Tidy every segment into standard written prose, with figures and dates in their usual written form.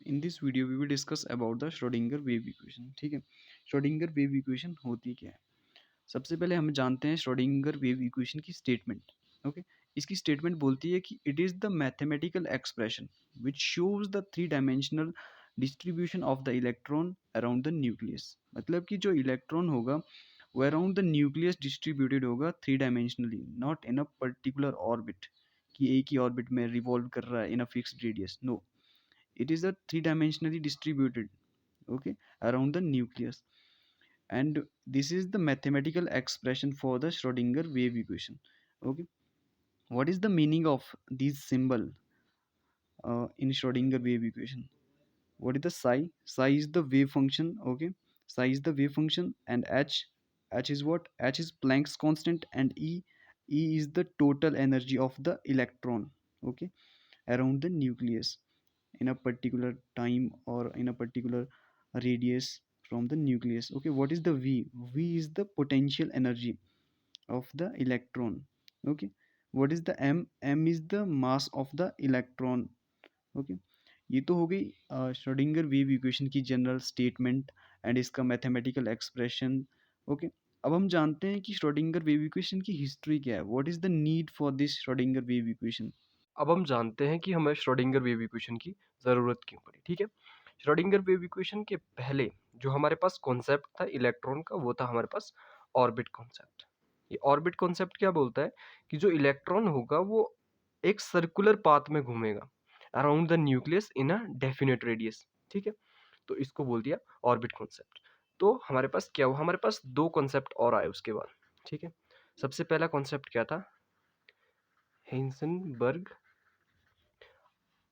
In this video we will discuss about the Schrodinger wave equation. ठीक है, Schrodinger wave equation होती क्या है? सबसे पहले हम जानते हैं श्रोडिंगर वेव इक्वेशन की स्टेटमेंट। ओके, इसकी स्टेटमेंट बोलती है कि it is the mathematical expression which shows the three dimensional distribution of the electron around the nucleus. मतलब कि जो इलेक्ट्रॉन होगा वो अराउंड द न्यूक्लियस डिस्ट्रीब्यूटेड होगा three dimensionally, not in a particular orbit कि एक ही ऑर्बिट में रिवॉल्व कर रहा है in a fixed radius. No, it is a three dimensionally distributed, okay, around the nucleus. And this is the mathematical expression for the Schrodinger wave equation. Okay, what is the meaning of these symbol in Schrodinger wave equation? What is the psi is the wave function. Okay, psi is the wave function. And h is what? H is Planck's constant. And e is the total energy of the electron, okay, around the nucleus in a particular time or in a particular radius from the nucleus. Okay, what is the v is the potential energy of the electron. Okay, what is the m is the mass of the electron. Okay, ये तो हो गई Schrodinger wave equation की general statement and इसका mathematical expression. Okay, अब हम जानते हैं कि श्रोडिंगर वेव इक्वेशन की हिस्ट्री क्या है। What is the need for this Schrodinger wave equation? अब हम जानते हैं कि हमें श्रोडिंगर वेव इक्वेशन की ज़रूरत क्यों पड़ी। ठीक है, श्रोडिंगर वेव इक्वेशन के पहले जो हमारे पास कॉन्सेप्ट था इलेक्ट्रॉन का, वो था हमारे पास ऑर्बिट कॉन्सेप्ट। ये ऑर्बिट कॉन्सेप्ट क्या बोलता है कि जो इलेक्ट्रॉन होगा वो एक सर्कुलर पाथ में घूमेगा around the nucleus in a definite radius. ठीक है, तो इसको बोल दिया ऑर्बिट कॉन्सेप्ट। तो हमारे पास क्या हुआ, हमारे पास दो कॉन्सेप्ट और आए उसके बाद। ठीक है, सबसे पहला कॉन्सेप्ट क्या था, हेंसनबर्ग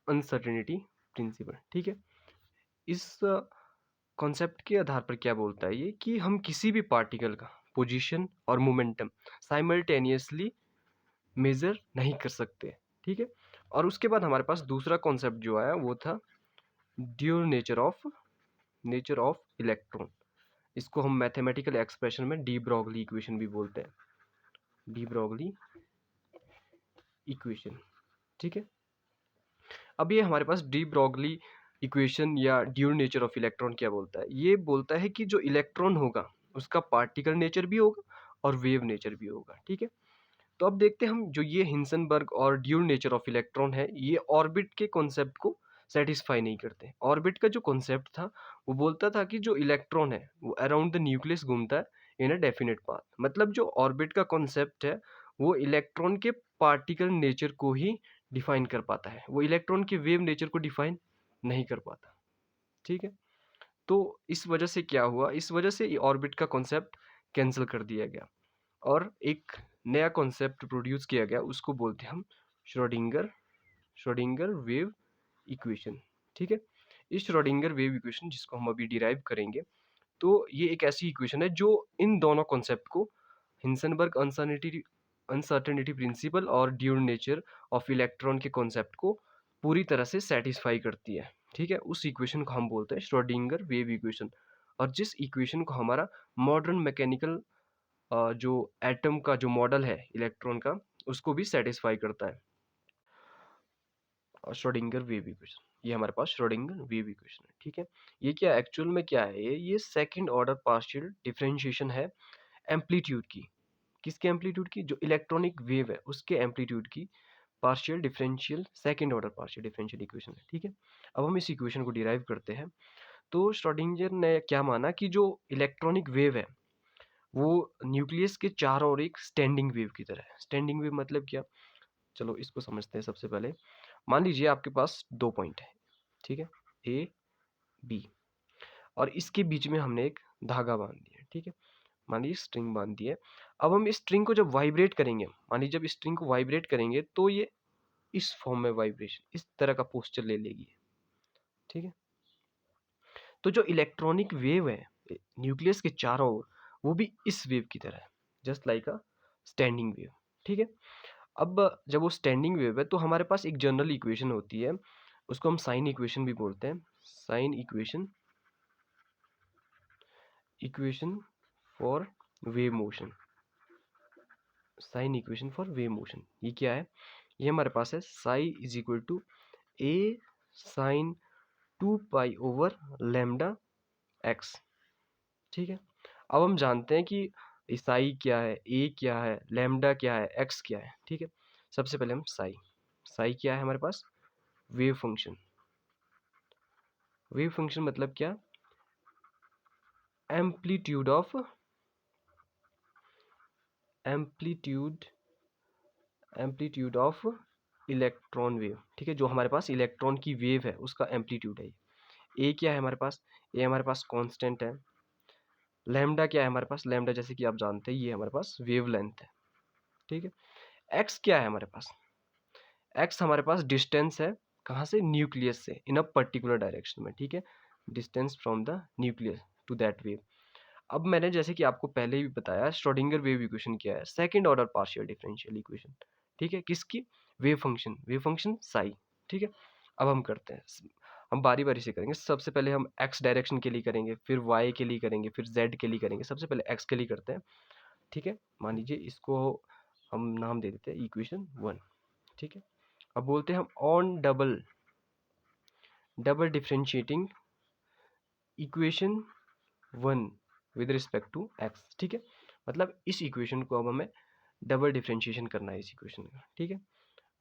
अनसर्टेनिटी प्रिंसिपल। ठीक है, इस कॉन्सेप्ट के आधार पर क्या बोलता है ये कि हम किसी भी पार्टिकल का पोजीशन और मोमेंटम साइमल्टेनियसली मेजर नहीं कर सकते। ठीक है, और उसके बाद हमारे पास दूसरा कॉन्सेप्ट जो आया वो था ड्यूल नेचर ऑफ इलेक्ट्रॉन। इसको हम मैथमेटिकल एक्सप्रेशन में डी ब्रॉगली इक्वेशन भी बोलते हैं, डी ब्रॉगली इक्वेशन। ठीक है, अब ये हमारे पास डी ब्रॉगली इक्वेशन या ड्यूल नेचर ऑफ इलेक्ट्रॉन क्या बोलता है, ये बोलता है कि जो इलेक्ट्रॉन होगा उसका पार्टिकल नेचर भी होगा और वेव नेचर भी होगा। ठीक है, तो अब देखते हैं हम जो ये हिंसनबर्ग और ड्यूल नेचर ऑफ इलेक्ट्रॉन है, ये ऑर्बिट के कॉन्सेप्ट को सेटिस्फाई नहीं करते। ऑर्बिट का जो कॉन्सेप्ट था वो बोलता था कि जो इलेक्ट्रॉन है वो अराउंड द न्यूक्लियस घूमता है इन अ डेफिनेट पाथ। मतलब जो ऑर्बिट का कॉन्सेप्ट है वो इलेक्ट्रॉन के पार्टिकल नेचर को ही डिफाइन कर पाता है, वो इलेक्ट्रॉन के वेव नेचर को डिफाइन नहीं कर पाता। ठीक है, तो इस वजह से क्या हुआ, इस वजह से ऑर्बिट का कॉन्सेप्ट कैंसिल कर दिया गया और एक नया कॉन्सेप्ट प्रोड्यूस किया गया, उसको बोलते हैं हम श्रोडिंगर श्रोडिंगर वेव इक्वेशन। ठीक है, इस श्रोडिंगर वेव इक्वेशन जिसको हम अभी डिराइव करेंगे, तो ये एक ऐसी इक्वेशन है जो इन दोनों कॉन्सेप्ट को, हिंसनबर्ग अनसर्टेनिटी प्रिंसिपल और ड्यूल नेचर ऑफ इलेक्ट्रॉन के कॉन्सेप्ट को पूरी तरह से सेटिस्फाई करती है। ठीक है, उस इक्वेशन को हम बोलते हैं श्रोडिंगर वेव इक्वेशन। और जिस इक्वेशन को हमारा मॉडर्न मैकेनिकल जो एटम का जो मॉडल है इलेक्ट्रॉन का, उसको भी सेटिस्फाई करता है। श्रोडिंगर वेव इक्वेशन, ये हमारे पास श्रोडिंगर वेव इक्वेशन है। ठीक है, ये क्या एक्चुअल में क्या है, ये सेकंड ऑर्डर पार्शियल डिफरेंशिएशन है एम्पलीट्यूड की। किसके एम्पलीट्यूड की, जो इलेक्ट्रॉनिक वेव है उसके एम्पलीट्यूड की partial differential second order partial differential equation है। ठीक है, अब हम इस इक्वेशन को डिराइव करते हैं। तो श्रोडिंगर ने क्या माना कि जो इलेक्ट्रॉनिक वेव है वो न्यूक्लियस के चारों ओर एक स्टैंडिंग वेव की तरह है। स्टैंडिंग वेव मतलब क्या, चलो इसको समझते हैं। सबसे पहले मान लीजिए आपके पास दो पॉइंट है, ठीक है, ए बी, और इसके बीच में हमने एक धागा बांध दिया। ठीक है, मान लीजिए स्ट्रिंग बांध दी है। अब हम इस स्ट्रिंग को जब वाइब्रेट करेंगे, मान लीजिए जब इस स्ट्रिंग को वाइब्रेट करेंगे तो ये इस फॉर्म में वाइब्रेशन, इस तरह का पोस्चर ले लेगी। ठीक है, तो जो इलेक्ट्रॉनिक वेव है न्यूक्लियस के चारों ओर, वो भी इस वेव की तरह है, just like a standing wave. ठीक है, अब जब वो स्टैंडिंग वेव है तो हमारे पास एक जनरल इक्वेशन होती है, उसको हम साइन इक्वेशन भी बोलते हैं। Sine equation, equation for wave motion, sine equation for wave motion. ये क्या है, ये हमारे पास है psi is equal to a sine 2 pi over lambda x. ठीक है, अब हम जानते हैं कि साई क्या है, ए क्या है, लैम्डा क्या है, एक्स क्या है। ठीक है, सबसे पहले हम साई, साई क्या है हमारे पास, वेव फंक्शन। वेव फंक्शन मतलब क्या, amplitude of amplitude amplitude of electron wave. ठीक है, जो हमारे पास इलेक्ट्रॉन की वेव है उसका एम्पलीट्यूड है। ए क्या है हमारे पास, ए हमारे पास कांस्टेंट है। लैम्डा क्या है हमारे पास, लैम्डा जैसे कि आप जानते हैं ये हमारे पास वेव लेंथ है। ठीक है, एक्स क्या है हमारे पास, एक्स हमारे पास डिस्टेंस है, कहाँ से, न्यूक्लियस से, इन अ पर्टिकुलर डायरेक्शन में। ठीक है, distance from the nucleus to that wave. अब मैंने जैसे कि आपको पहले भी बताया श्रोडिंगर वेव इक्वेशन क्या है, second order partial differential equation. ठीक है, किसकी, वेव फंक्शन साई। ठीक है, अब हम करते हैं, हम बारी बारी से करेंगे। सबसे पहले हम एक्स डायरेक्शन के लिए करेंगे, फिर वाई के लिए करेंगे, फिर जेड के लिए करेंगे। सबसे पहले एक्स के लिए करते हैं। ठीक है, मान लीजिए इसको हम नाम दे देते हैं इक्वेशन 1। ठीक है, अब बोलते हैं हम on double double differentiating equation 1 with respect to x. ठीक है, मतलब इस इक्वेशन को अब हमें डबल डिफरेंशिएशन करना है इस इक्वेशन का। ठीक है,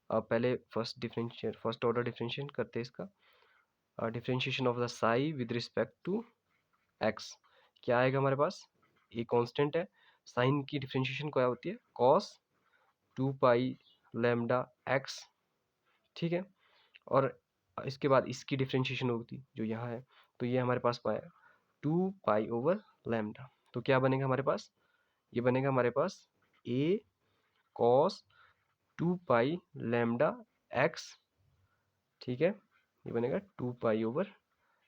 अब पहले फर्स्ट ऑर्डर डिफरेंशिएशन करते हैं इसका। Differentiation of the psi with respect to x, क्या आएगा हमारे पास, ये कांस्टेंट है। साइन की डिफरेंशिएशन क्या होती है, कॉस 2 पाई लैम्डा एक्स। ठीक है, और इसके बाद इसकी डिफरेंशिएशन होगी जो यहाँ है, तो ये हमारे पास पाया 2 पाई ओवर लैम्डा। तो क्या बनेगा हमारे पास, ये बनेगा हमारे पास ए कॉस 2 पाई लैम्डा एक्स। ठीक है, ये बनेगा 2 पाई ओवर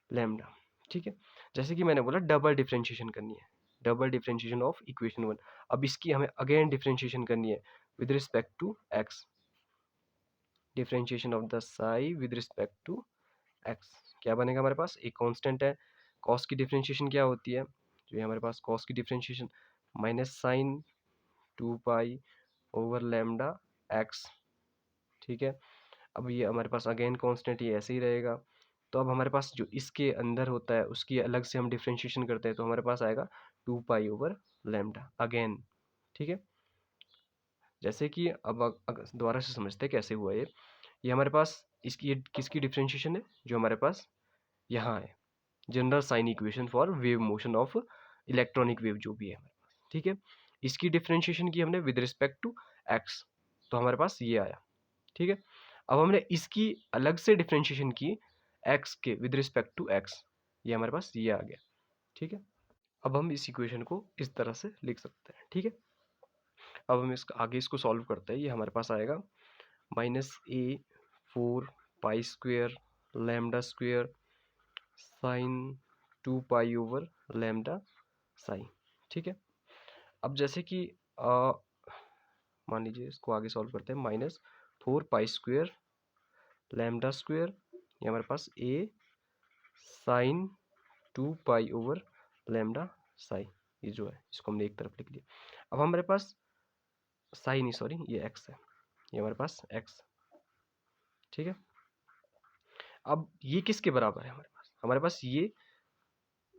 लैम्डा। ठीक है, जैसे कि मैंने बोला डबल डिफरेंशिएशन करनी है, डबल डिफरेंशिएशन ऑफ इक्वेशन 1। अब इसकी हमें अगेन डिफरेंशिएशन करनी है with respect to x, differentiation of the psi with respect to x. क्या बनेगा हमारे पास, एक कांस्टेंट है, कॉस की डिफरेंशिएशन क्या होती है, जो ये हमारे पास कॉस की differentiation minus sine 2 pi over lambda x. ठीक है, अब ये हमारे पास अगेन कांस्टेंट, ये ऐसे ही रहेगा। तो अब हमारे पास जो इसके अंदर होता है उसकी अलग से हम डिफरेंशिएशन करते हैं, तो हमारे पास आएगा 2 पाई ओवर लैम्डा अगेन। ठीक है, जैसे कि अब दोबारा से समझते हैं कैसे हुआ ये हमारे पास इसकी, ये किसकी डिफरेंशिएशन है, जो हमारे पास यहाँ है, general sine equation for wave motion of electronic wave जो भी है हमारे पास। ठीक है, इसकी डिफरेंशिएशन की हमने विद रिस्पेक्ट टू एक्स, तो हमारे पास ये आया। ठीक है, अब हमने इसकी अलग से डिफरेंशिएशन की एक्स के विद रिस्पेक्ट टू एक्स, ये हमारे पास ये आ गया। ठीक है, अब हम इस इक्वेशन को इस तरह से लिख सकते हैं। ठीक है, अब हम इसका आगे इसको सॉल्व करते हैं। ये हमारे पास आएगा -a 4 pi square lambda square sine 2 pi over lambda Sai. ठीक है, अब जैसे कि मान लीजिए इसको आगे सॉल्व करते हैं, -4 पाई स्क्वेयर लैम्डा स्क्वेयर, ये हमारे पास a sine 2 pi over lambda psi, ये जो है इसको हमने एक तरफ लिख लिया। अब हमारे पास साई नहीं, सॉरी, ये एक्स है, ये हमारे पास एक्स। ठीक है, अब ये किसके बराबर है, हमारे पास ये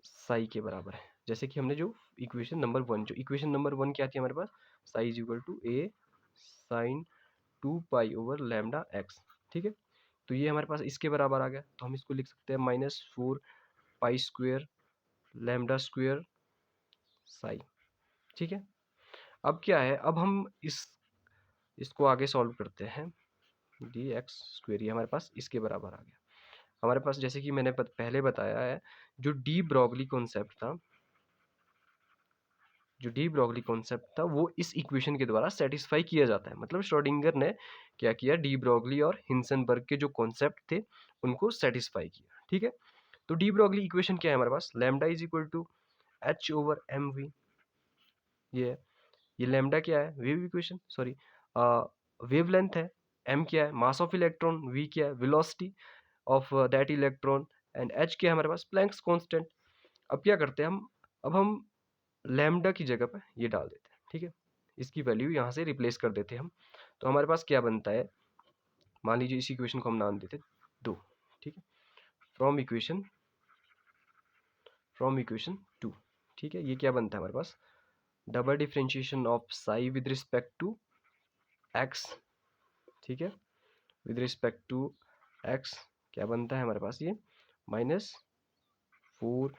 साई के बराबर है। जैसे कि हमने जो इक्वेशन नंबर 1, जो इक्वेशन नंबर 1 क्या थी हमारे पास, psi is equal to a sine 2 pi over lambda x. ठीक है, तो ये हमारे पास इसके बराबर आ गया, तो हम इसको लिख सकते हैं -4 pi square lambda square Sai. ठीक है, अब क्या है, अब हम इसको आगे सॉल्व करते हैं, डी एक्स स्क्वेयर, ये हमारे पास इसके बराबर आ गया। हमारे पास जैसे कि मैंने पहले बताया है, जो डी ब्रॉगली कॉन्सेप्ट था, वो इस इक्वेशन के द्वारा सेटिस्फाई किया जाता है। मतलब श्रोडिंगर ने क्या किया, डी ब्रॉगली और हिंसनबर्ग के जो कॉन्सेप्ट थे उनको सेटिस्फाई किया। ठीक है, तो डी ब्रॉगली इक्वेशन क्या है हमारे पास, lambda is equal to h/mv। ये लैम्डा क्या है, वेव इक्वेशन, सॉरी वेवलेंथ है, m क्या है, मास ऑफ इलेक्ट्रॉन, v क्या है, velocity of that electron, and h क्या है हमारे पास, प्लैंक्स कांस्टेंट। अब क्या करते हैं हम, अब हम लैम्डा की जगह पर ये डाल देते हैं। ठीक है, इसकी वैल्यू यहाँ से रिप्लेस कर देते हैं हम, तो हमारे पास क्या बनता है, मान लीजिए इस इक्वेशन को हम नाम देते 2। ठीक है, फ्रॉम इक्वेशन 2। ठीक है, ये क्या बनता है हमारे पास, double differentiation of psi with respect to x. ठीक है, विद रिस्पेक्ट टू एक्स क्या बनता है हमारे पास, ये -4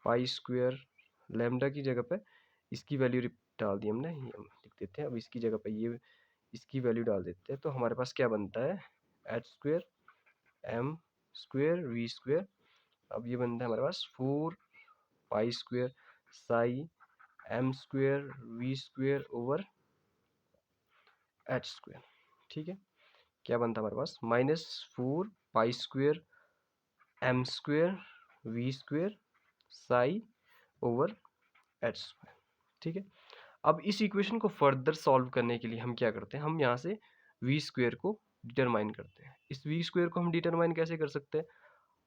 पाई स्क्वायर लैम्डा की जगह पे इसकी वैल्यू डाल दी हमने, ये हम लिख देते हैं। अब इसकी जगह पे ये इसकी वैल्यू डाल देते हैं, तो हमारे पास क्या बनता है, h square m square v square. अब ये बनता है हमारे पास 4 pi square psi m square v square over h square. ठीक है, क्या बनता है हमारे पास, -4 pi square m square v square psi over h square. ठीक है, अब इस इक्वेशन को फर्दर सॉल्व करने के लिए हम क्या करते हैं, हम यहाँ से वी स्क्वायर को डिटरमाइन करते हैं। इस वी स्क्वायर को हम डिटरमाइन कैसे कर सकते हैं,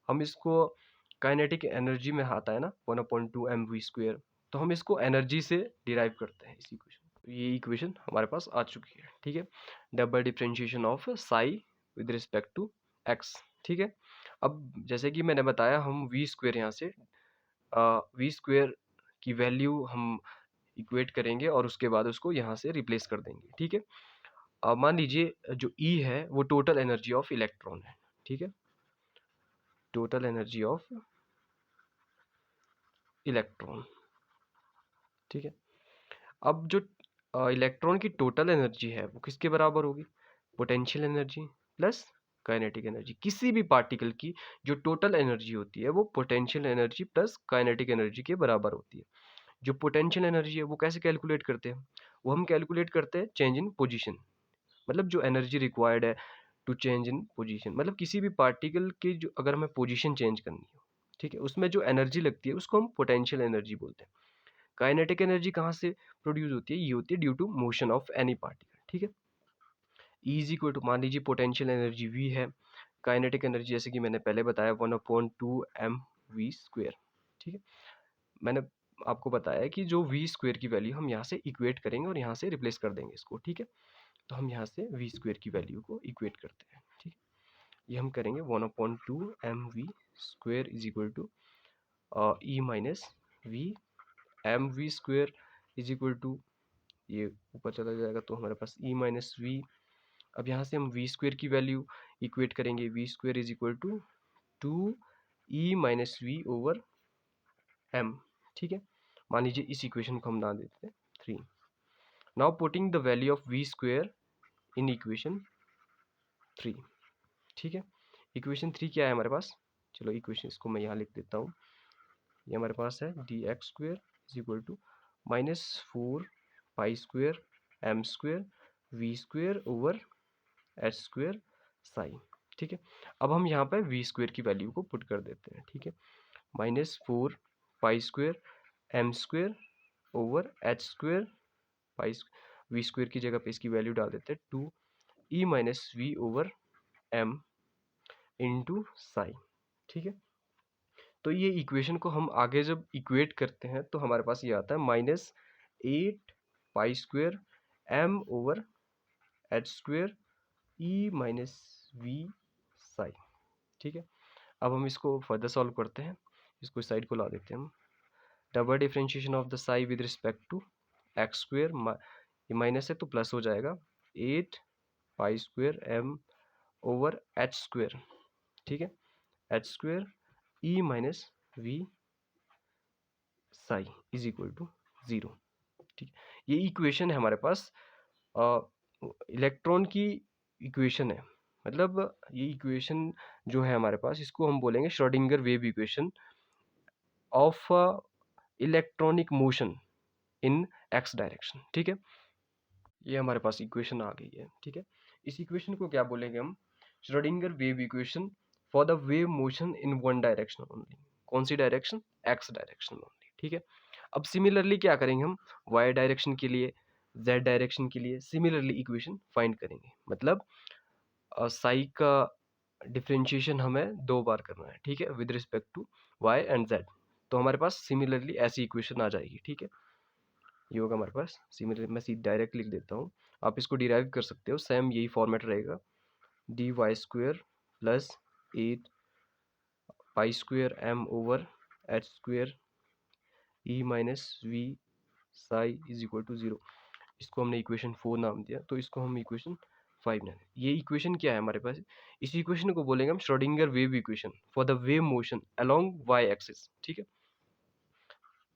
हम इसको काइनेटिक एनर्जी में आता है ना 1/2 mv², तो हम इसको एनर्जी से डिराइव करते हैं इस इक्वेशन। ये इक्वेशन हमारे पास आ चुकी है। ठीक है, double differentiation of psi with respect to x. ठीक है, अब जैसे कि मैंने बताया, हम वी स्क्वायर यहाँ से वी स्क्वायर की वैल्यू हम इक्वेट करेंगे और उसके बाद उसको यहाँ से रिप्लेस कर देंगे। ठीक है, मान लीजिए जो ई है वो टोटल एनर्जी ऑफ इलेक्ट्रॉन है। ठीक है, टोटल एनर्जी ऑफ इलेक्ट्रॉन। ठीक है, अब जो इलेक्ट्रॉन की टोटल एनर्जी है वो किसके बराबर होगी, potential energy plus kinetic energy. किसी भी पार्टिकल की जो टोटल एनर्जी होती है वो potential energy plus kinetic energy के बराबर होती है। जो पोटेंशियल एनर्जी है वो कैसे कैलकुलेट करते हैं, वो हम कैलकुलेट करते हैं चेंज इन पोजीशन। मतलब जो एनर्जी रिक्वायर्ड है टू चेंज इन पोजीशन, मतलब किसी भी पार्टिकल की जो अगर हमें पोजीशन चेंज करनी हो, ठीक है, उसमें जो एनर्जी लगती है उसको हम पोटेंशियल एनर्जी बोलते हैं। काइनेटिक एनर्जी कहाँ से प्रोड्यूस होती है, ये होती है due to motion of any particle. ठीक है, ई इज इक्वल टू, मान लीजिए पोटेंशियल एनर्जी वी है, काइनेटिक एनर्जी जैसे कि मैंने पहले बताया 1/2 mv²। ठीक है, मैंने आपको बताया कि जो वी स्क्वेयर की वैल्यू हम यहाँ से इक्वेट करेंगे और यहाँ से रिप्लेस कर देंगे इसको। ठीक है, तो हम यहाँ से वी स्क्वेयर की वैल्यू को इक्वेट करते हैं। ठीक है, ये हम करेंगे 1/2 mv² is equal to E minus V, m v square is equal to, ये ऊपर चला जाएगा तो हमारे पास ई माइनस वी। अब यहाँ से हम वी स्क्वेयर की वैल्यू इक्वेट करेंगे, V square is equal to 2e-v/m। ठीक है, मान लीजिए इस इक्वेशन को हम डाल देते हैं 3। Now putting the value of V square in equation 3। ठीक है, इक्वेशन 3 क्या है हमारे पास, चलो इक्वेशन इसको मैं यहाँ लिख देता हूँ। ये हमारे पास है dx² is equal to -4 pi square m² v² over h² psi. ठीक है, अब हम यहाँ पे वी स्क्वेयर की वैल्यू को पुट कर देते हैं। ठीक है, -4 pi square m² over h² pi, V square की जगह पे इसकी वैल्यू डाल देते हैं 2e-v/m इंटू साई। ठीक है, तो ये इक्वेशन को हम आगे जब इक्वेट करते हैं तो हमारे पास ये आता है -8 pi square m/h² e-v Sai. ठीक है, अब हम इसको फर्दर सॉल्व करते हैं, इसको साइड को ला देते हैं हम। Double differentiation of the psi with respect to x², ये माइनस है तो प्लस हो जाएगा, 8 pi square m over h²। ठीक है, h² e-v Sai is equal to 0। ठीक है, ये इक्वेशन है हमारे पास इलेक्ट्रॉन की इक्वेशन है। मतलब ये इक्वेशन जो है हमारे पास, इसको हम बोलेंगे Schrodinger wave equation of electronic motion in x direction. ठीक है, ये हमारे पास इक्वेशन आ गई है। ठीक है, इस इक्वेशन को क्या बोलेंगे हम, Schrodinger wave equation for the wave motion in one direction only. कौन सी डायरेक्शन, एक्स डायरेक्शन ओनली। ठीक है, अब सिमिलरली क्या करेंगे हम, वाई डायरेक्शन के लिए, जेड डायरेक्शन के लिए सिमिलरली इक्वेशन फाइंड करेंगे। मतलब साई का डिफरेंशिएशन हमें 2 बार करना है। ठीक है, with respect to y and z, तो हमारे पास सिमिलरली ऐसी इक्वेशन आ जाएगी। ठीक है, ये होगा हमारे पास सिमिलर, मैं सीधे डायरेक्ट लिख देता हूँ, आप इसको डिराइव कर सकते हो, सेम यही फॉर्मेट रहेगा, dy² plus 8 pi square m over h square E minus we psi is equal to 0। इसको हमने इक्वेशन 4 नाम दिया, तो इसको हम इक्वेशन 5 नाम। ये इक्वेशन क्या है हमारे पास? इस इक्वेशन को बोलेंगे हम Schrodinger wave equation for the wave motion along y axis. ठीक है,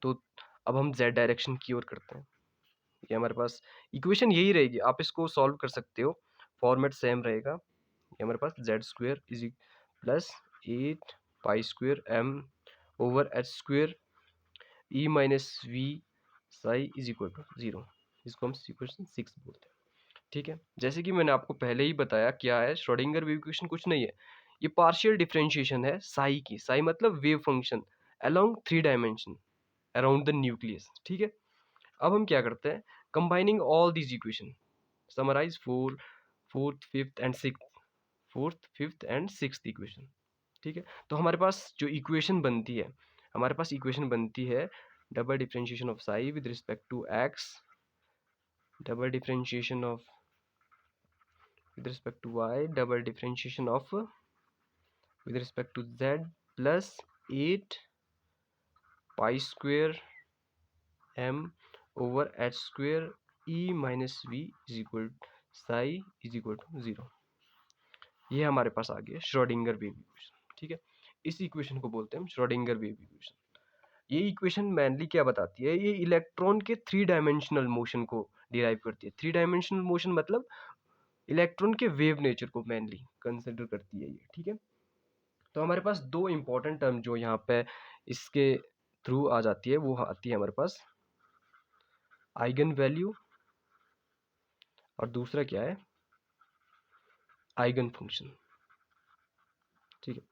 तो अब हम जेड डायरेक्शन की ओर करते हैं। ये हमारे पास इक्वेशन यही रहेगी, आप इसको सॉल्व कर सकते हो, फॉर्मेट सेम रहेगा। ये हमारे पास z square is plus 8 pi square m over h square E minus we psi is equal to 0। इसको हम इक्वेशन 6 बोलते हैं। ठीक है, जैसे कि मैंने आपको पहले ही बताया क्या है श्रोडिंगर वेव इक्वेशन, कुछ नहीं है, ये पार्शियल डिफरेंशिएशन है साई की। साई मतलब wave function along 3 dimension around the nucleus. ठीक है, अब हम क्या करते हैं, combining all these equation summarize fourth fifth and sixth equation. ठीक है, तो हमारे पास जो इक्वेशन बनती है, हमारे पास इक्वेशन बनती है double differentiation of psi with respect to x, double differentiation of with respect to y, double differentiation of with respect to z plus 8 pi square m over h square e minus v is equal psi is equal to 0। ये हमारे पास आ गया Schrodinger wave equation. ठीक है, इस equation को बोलते हैं हम श्रोडिंगर वेव इक्वेशन। ये इक्वेशन मेनली क्या बताती है, ये इलेक्ट्रॉन के 3 डायमेंशनल मोशन को डिराइव करती है। 3 डायमेंशनल मोशन मतलब इलेक्ट्रॉन के वेव नेचर को मेनली कंसिडर करती है ये। ठीक है, तो हमारे पास दो इंपॉर्टेंट टर्म जो यहाँ पे इसके थ्रू आ जाती है, वो आती है हमारे पास आइगन वैल्यू और दूसरा क्या है, आइगन फंक्शन। ठीक है,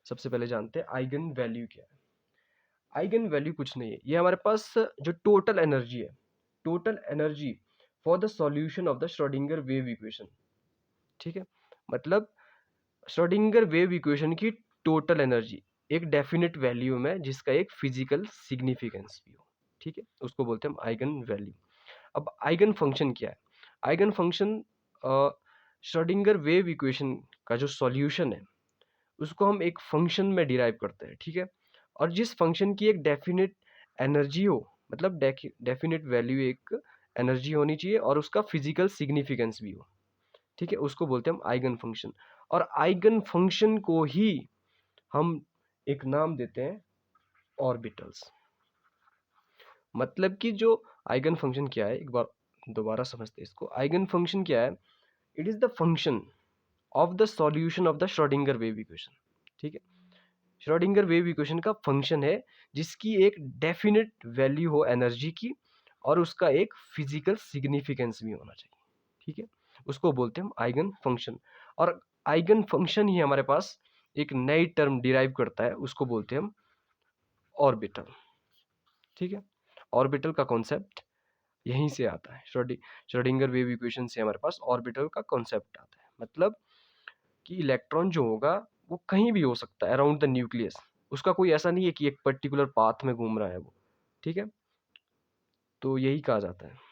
सबसे पहले जानते हैं आइगन वैल्यू क्या है। आइगन वैल्यू कुछ नहीं है, ये हमारे पास जो टोटल एनर्जी है, total energy for the solution of the Schrodinger wave equation. ठीक है, मतलब श्रोडिंगर वेव इक्वेशन की टोटल एनर्जी एक डेफिनेट वैल्यू में जिसका एक फिजिकल सिग्निफिकेंस भी हो। ठीक है, उसको बोलते हैं हम आइगन वैल्यू। अब आइगन फंक्शन क्या है, eigen function Schrodinger wave equation का जो सॉल्यूशन है उसको हम एक फंक्शन में डिराइव करते हैं। ठीक है, और जिस फंक्शन की एक डेफिनेट एनर्जी हो, मतलब डेफिनेट वैल्यू एक एनर्जी होनी चाहिए और उसका फिजिकल सिग्निफिकेंस भी हो। ठीक है, उसको बोलते हैं हम आइगन फंक्शन। और आइगन फंक्शन को ही हम एक नाम देते हैं ऑर्बिटल्स। मतलब कि जो आइगन फंक्शन क्या है, एक बार दोबारा समझते हैं इसको। आइगन फंक्शन क्या है, it is the function of the solution of the Schrodinger wave equation. ठीक है, श्रोडिंगर वेव इक्वेशन का फंक्शन है जिसकी एक डेफिनेट वैल्यू हो एनर्जी की और उसका एक फिजिकल सिग्निफिकेंस भी होना चाहिए। ठीक है, उसको बोलते हैं हम आइगन फंक्शन। और आइगन फंक्शन ही हमारे पास एक नई टर्म डिराइव करता है, उसको बोलते हैं हम ऑर्बिटल। ठीक है, ऑर्बिटल का कॉन्सेप्ट यहीं से आता है, श्रोडिंगर वेव इक्वेशन से हमारे पास ऑर्बिटल का कॉन्सेप्ट आता है। मतलब कि इलेक्ट्रॉन जो होगा वो कहीं भी हो सकता है अराउंड द न्यूक्लियस, उसका कोई ऐसा नहीं है कि एक पर्टिकुलर पाथ में घूम रहा है वो। ठीक है, तो यही कहा जाता है।